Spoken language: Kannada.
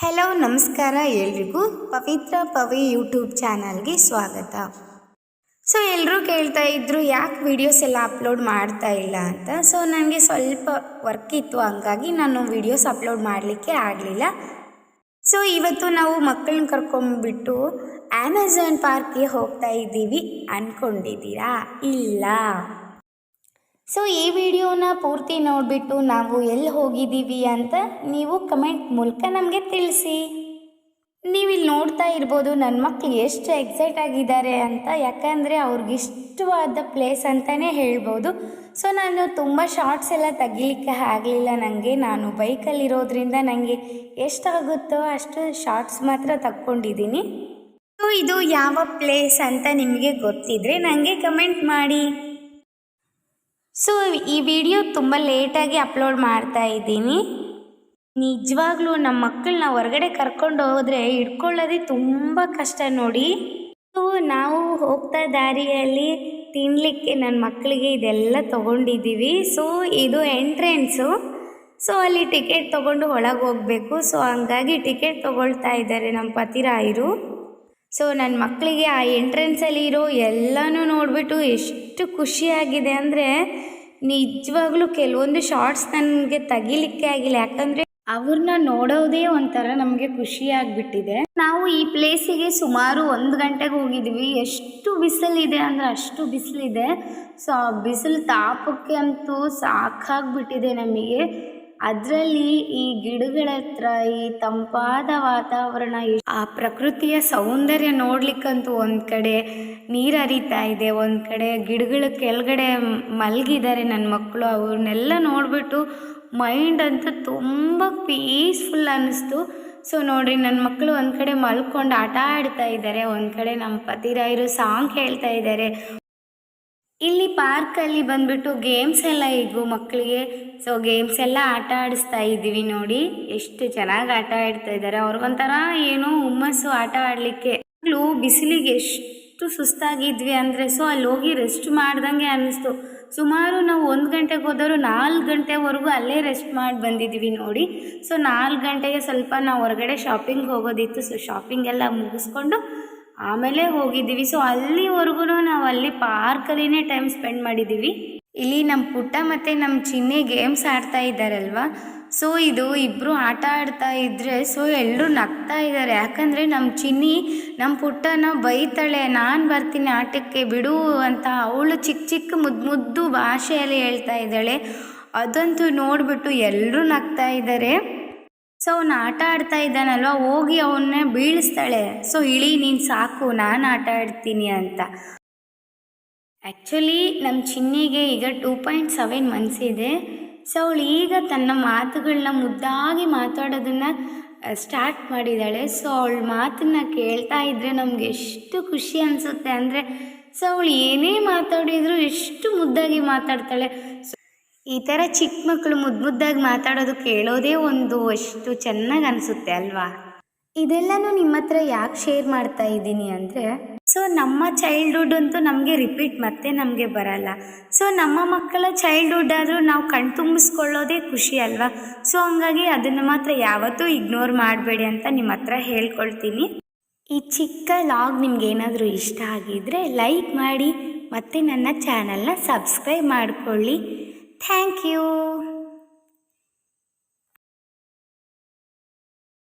ಹೆಲೋ ನಮಸ್ಕಾರ ಎಲ್ರಿಗೂ ಪವಿತ್ರ ಪವಿ ಯೂಟ್ಯೂಬ್ ಚಾನಲ್ಗೆ ಸ್ವಾಗತ. ಸೊ ಎಲ್ಲರೂ ಕೇಳ್ತಾ ಇದ್ರು ಯಾಕೆ ವೀಡಿಯೋಸ್ ಎಲ್ಲ ಅಪ್ಲೋಡ್ ಮಾಡ್ತಾ ಇಲ್ಲ ಅಂತ. ಸೊ ನನಗೆ ಸ್ವಲ್ಪ ವರ್ಕ್ ಇತ್ತು, ಹಂಗಾಗಿ ನಾನು ವೀಡಿಯೋಸ್ ಅಪ್ಲೋಡ್ ಮಾಡಲಿಕ್ಕೆ ಆಗಲಿಲ್ಲ. ಸೊ ಇವತ್ತು ನಾವು ಮಕ್ಕಳನ್ನ ಕರ್ಕೊಂಡ್ಬಿಟ್ಟು ಅಮೆಝಾನ್ ಪಾರ್ಕ್ಗೆ ಹೋಗ್ತಾ ಇದ್ದೀವಿ ಅಂದ್ಕೊಂಡಿದ್ದೀರಾ? ಇಲ್ಲ. ಸೊ ಈ ವಿಡಿಯೋನ ಪೂರ್ತಿ ನೋಡಿಬಿಟ್ಟು ನಾವು ಎಲ್ಲಿ ಹೋಗಿದ್ದೀವಿ ಅಂತ ನೀವು ಕಮೆಂಟ್ ಮೂಲಕ ನಮಗೆ ತಿಳಿಸಿ. ನೀವಿಲ್ಲಿ ನೋಡ್ತಾ ಇರ್ಬೋದು ನನ್ನ ಮಕ್ಕಳು ಎಷ್ಟು ಎಕ್ಸೈಟ್ ಆಗಿದ್ದಾರೆ ಅಂತ, ಯಾಕಂದರೆ ಅವ್ರಿಗಿಷ್ಟವಾದ ಪ್ಲೇಸ್ ಅಂತಲೇ ಹೇಳ್ಬೋದು. ಸೊ ನಾನು ತುಂಬ ಶಾರ್ಟ್ಸ್ ಎಲ್ಲ ತೆಗಿಲಿಕ್ಕೆ ಆಗಲಿಲ್ಲ ನನಗೆ. ನಾನು ಬೈಕಲ್ಲಿರೋದ್ರಿಂದ ನನಗೆ ಎಷ್ಟಾಗುತ್ತೋ ಅಷ್ಟು ಶಾರ್ಟ್ಸ್ ಮಾತ್ರ ತಕ್ಕೊಂಡಿದ್ದೀನಿ. ಸೊ ಇದು ಯಾವ ಪ್ಲೇಸ್ ಅಂತ ನಿಮಗೆ ಗೊತ್ತಿದ್ರೆ ನನಗೆ ಕಮೆಂಟ್ ಮಾಡಿ. ಸೊ ಈ ವಿಡಿಯೋ ತುಂಬ ಲೇಟಾಗಿ ಅಪ್ಲೋಡ್ ಮಾಡ್ತಾ ಇದ್ದೀನಿ. ನಿಜವಾಗ್ಲೂ ನಮ್ಮ ಮಕ್ಕಳನ್ನ ಹೊರಗಡೆ ಕರ್ಕೊಂಡು ಹೋದರೆ ಹಿಡ್ಕೊಳ್ಳೋದೇ ತುಂಬ ಕಷ್ಟ ನೋಡಿ. ಸೊ ನಾವು ಹೋಗ್ತಾ ದಾರಿಯಲ್ಲಿ ತಿನ್ನಲಿಕ್ಕೆ ನನ್ನ ಮಕ್ಕಳಿಗೆ ಇದೆಲ್ಲ ತೊಗೊಂಡಿದ್ದೀವಿ. ಸೊ ಇದು ಎಂಟ್ರೆನ್ಸು. ಸೊ ಅಲ್ಲಿ ಟಿಕೆಟ್ ತೊಗೊಂಡು ಒಳಗೆ ಹೋಗಬೇಕು. ಸೊ ಹಂಗಾಗಿ ಟಿಕೆಟ್ ತೊಗೊಳ್ತಾ ಇದ್ದಾರೆ ನಮ್ಮ ಪತಿರಾಯರು. ಸೊ ನನ್ನ ಮಕ್ಕಳಿಗೆ ಆ ಎಂಟ್ರೆನ್ಸಲ್ಲಿ ಇರೋ ಎಲ್ಲನೂ ನೋಡಿಬಿಟ್ಟು ಎಷ್ಟು ಖುಷಿಯಾಗಿದೆ ಅಂದರೆ, ನಿಜವಾಗ್ಲೂ ಕೆಲವೊಂದು ಶಾರ್ಟ್ಸ್ ನನಗೆ ತೆಗಿಲಿಕ್ಕೆ ಆಗಿಲ್ಲ, ಯಾಕಂದರೆ ಅವ್ರನ್ನ ನೋಡೋದೇ ಒಂಥರ ನಮಗೆ ಖುಷಿಯಾಗಿಬಿಟ್ಟಿದೆ. ನಾವು ಈ ಪ್ಲೇಸಿಗೆ ಸುಮಾರು 1 ಗಂಟೆಗೆ ಹೋಗಿದ್ವಿ. ಎಷ್ಟು ಬಿಸಿಲಿದೆ ಅಂದರೆ ಅಷ್ಟು ಬಿಸಿಲಿದೆ. ಸೊ ಆ ಬಿಸಿಲು ತಾಪಕ್ಕೆ ಅಂತೂ ಸಾಕಾಗ್ಬಿಟ್ಟಿದೆ ನಮಗೆ. ಅದರಲ್ಲಿ ಈ ಗಿಡಗಳ ಹತ್ರ ಈ ತಂಪಾದ ವಾತಾವರಣ, ಆ ಪ್ರಕೃತಿಯ ಸೌಂದರ್ಯ ನೋಡ್ಲಿಕ್ಕಂತೂ ಒಂದು ಕಡೆ ನೀರು ಹರಿತಾ ಇದೆ, ಒಂದು ಕಡೆ ಗಿಡಗಳ ಕೆಳಗಡೆ ಮಲಗಿದ್ದಾರೆ ನನ್ನ ಮಕ್ಕಳು. ಅವ್ರನ್ನೆಲ್ಲ ನೋಡಿಬಿಟ್ಟು ಮೈಂಡ್ ಅಂತೂ ತುಂಬ ಪೀಸ್ಫುಲ್ ಅನ್ನಿಸ್ತು. ಸೊ ನೋಡಿರಿ, ನನ್ನ ಮಕ್ಕಳು ಒಂದು ಕಡೆ ಮಲ್ಕೊಂಡು ಆಟ ಆಡ್ತಾ ಇದ್ದಾರೆ, ಒಂದು ಕಡೆ ನಮ್ಮ ಪತಿರಾಯರು ಸಾಂಗ್ ಹೇಳ್ತಾ ಇದ್ದಾರೆ. ಇಲ್ಲಿ ಪಾರ್ಕಲ್ಲಿ ಬಂದ್ಬಿಟ್ಟು ಗೇಮ್ಸ್ ಎಲ್ಲ ಇದ್ವು ಮಕ್ಕಳಿಗೆ. ಸೊ ಗೇಮ್ಸ್ ಎಲ್ಲ ಆಟ ಆಡಿಸ್ತಾ ಇದ್ದೀವಿ ನೋಡಿ, ಎಷ್ಟು ಚೆನ್ನಾಗಿ ಆಟ ಆಡ್ತಾ ಇದ್ದಾರೆ. ಅವ್ರಿಗೊಂಥರ ಏನೋ ಹುಮ್ಮಸ್ಸು ಆಟ ಆಡಲಿಕ್ಕೆ. ಮಕ್ಕಳು ಬಿಸಿಲಿಗೆ ಎಷ್ಟು ಸುಸ್ತಾಗಿದ್ವಿ ಅಂದರೆ, ಸೊ ಅಲ್ಲಿ ಹೋಗಿ ರೆಸ್ಟ್ ಮಾಡ್ದಂಗೆ ಅನ್ನಿಸ್ತು. ಸುಮಾರು ನಾವು 1 ಗಂಟೆಗೆ ಹೋದವರು 4 ಗಂಟೆವರೆಗೂ ಅಲ್ಲೇ ರೆಸ್ಟ್ ಮಾಡಿ ಬಂದಿದ್ವಿ ನೋಡಿ. ಸೊ 4 ಗಂಟೆಗೆ ಸ್ವಲ್ಪ ನಾವು ಹೊರಗಡೆ ಶಾಪಿಂಗ್ ಹೋಗೋದಿತ್ತು. ಸೊ ಶಾಪಿಂಗ್ ಎಲ್ಲ ಮುಗಿಸ್ಕೊಂಡು ಆಮೇಲೆ ಹೋಗಿದ್ದೀವಿ. ಸೊ ಅಲ್ಲಿವರೆಗೂ ನಾವು ಅಲ್ಲಿ ಪಾರ್ಕಲ್ಲಿನೇ ಟೈಮ್ ಸ್ಪೆಂಡ್ ಮಾಡಿದ್ದೀವಿ. ಇಲ್ಲಿ ನಮ್ಮ ಪುಟ್ಟ ಮತ್ತು ನಮ್ಮ ಚಿನ್ನಿ ಗೇಮ್ಸ್ ಆಡ್ತಾ ಇದ್ದಾರಲ್ವ. ಸೊ ಇದು ಇಬ್ಬರು ಆಟ ಆಡ್ತಾ ಇದ್ದರೆ ಸೊ ಎಲ್ಲರೂ ನಗ್ತಾ ಇದ್ದಾರೆ. ಯಾಕಂದರೆ ನಮ್ಮ ಚಿನ್ನಿ ನಮ್ಮ ಪುಟ್ಟನ ಬೈತಾಳೆ, ನಾನು ಬರ್ತೀನಿ ಆಟಕ್ಕೆ ಬಿಡು ಅಂತ. ಅವಳು ಚಿಕ್ಕ ಚಿಕ್ಕ ಮುದ್ದು ಭಾಷೆಯಲ್ಲಿ ಹೇಳ್ತಾ ಇದ್ದಾಳೆ. ಅದಂತೂ ನೋಡಿಬಿಟ್ಟು ಎಲ್ಲರೂ ನಗ್ತಾ ಇದ್ದಾರೆ. ಸೊ ಅವನು ಆಟ ಆಡ್ತಾ ಇದ್ದಾನಲ್ವ, ಹೋಗಿ ಅವನ್ನ ಬೀಳಿಸ್ತಾಳೆ. ಸೊ ಇಳಿ ನೀನು ಸಾಕು, ನಾನು ಆಟ ಆಡ್ತೀನಿ ಅಂತ. ಆ್ಯಕ್ಚುಲಿ ನಮ್ಮ ಚಿನ್ನಿಗೆ ಈಗ 2.7 ಮಂತ್ಸ್ ಇದೆ. ಸೊ ಅವಳು ಈಗ ತನ್ನ ಮಾತುಗಳನ್ನ ಮುದ್ದಾಗಿ ಮಾತಾಡೋದನ್ನು ಸ್ಟಾರ್ಟ್ ಮಾಡಿದ್ದಾಳೆ. ಸೊ ಅವಳ ಮಾತನ್ನು ಕೇಳ್ತಾ ಇದ್ದರೆ ನಮಗೆ ಎಷ್ಟು ಖುಷಿ ಅನಿಸುತ್ತೆ ಅಂದರೆ, ಸೊ ಅವಳು ಏನೇ ಮಾತಾಡಿದ್ರು ಎಷ್ಟು ಮುದ್ದಾಗಿ ಮಾತಾಡ್ತಾಳೆ. ಈ ಥರ ಚಿಕ್ಕ ಮಕ್ಕಳು ಮುದ್ದಾಗಿ ಮಾತಾಡೋದು ಕೇಳೋದೇ ಒಂದು ಅಷ್ಟು ಚೆನ್ನಾಗಿ ಅನಿಸುತ್ತೆ ಅಲ್ವಾ. ಇದೆಲ್ಲನೂ ನಿಮ್ಮ ಹತ್ರ ಯಾಕೆ ಶೇರ್ ಮಾಡ್ತಾ ಇದ್ದೀನಿ ಅಂದರೆ, ಸೊ ನಮ್ಮ ಚೈಲ್ಡ್ಹುಡ್ ಅಂತೂ ನಮಗೆ ರಿಪೀಟ್ ಮತ್ತೆ ನಮಗೆ ಬರಲ್ಲ. ಸೊ ನಮ್ಮ ಮಕ್ಕಳ ಚೈಲ್ಡ್ಹುಡ್ ಆದರೂ ನಾವು ಕಣ್ತುಂಬಿಸ್ಕೊಳ್ಳೋದೇ ಖುಷಿ ಅಲ್ವಾ. ಸೊ ಹಂಗಾಗಿ ಅದನ್ನು ಮಾತ್ರ ಯಾವತ್ತೂ ಇಗ್ನೋರ್ ಮಾಡಬೇಡಿ ಅಂತ ನಿಮ್ಮ ಹತ್ರ ಹೇಳ್ಕೊಳ್ತೀನಿ. ಈ ಚಿಕ್ಕ ಲಾಗ್ ನಿಮ್ಗೆ ಏನಾದರೂ ಇಷ್ಟ ಆಗಿದ್ದರೆ ಲೈಕ್ ಮಾಡಿ ಮತ್ತು ನನ್ನ ಚಾನಲ್ನ ಸಬ್ಸ್ಕ್ರೈಬ್ ಮಾಡಿಕೊಳ್ಳಿ. Thank you.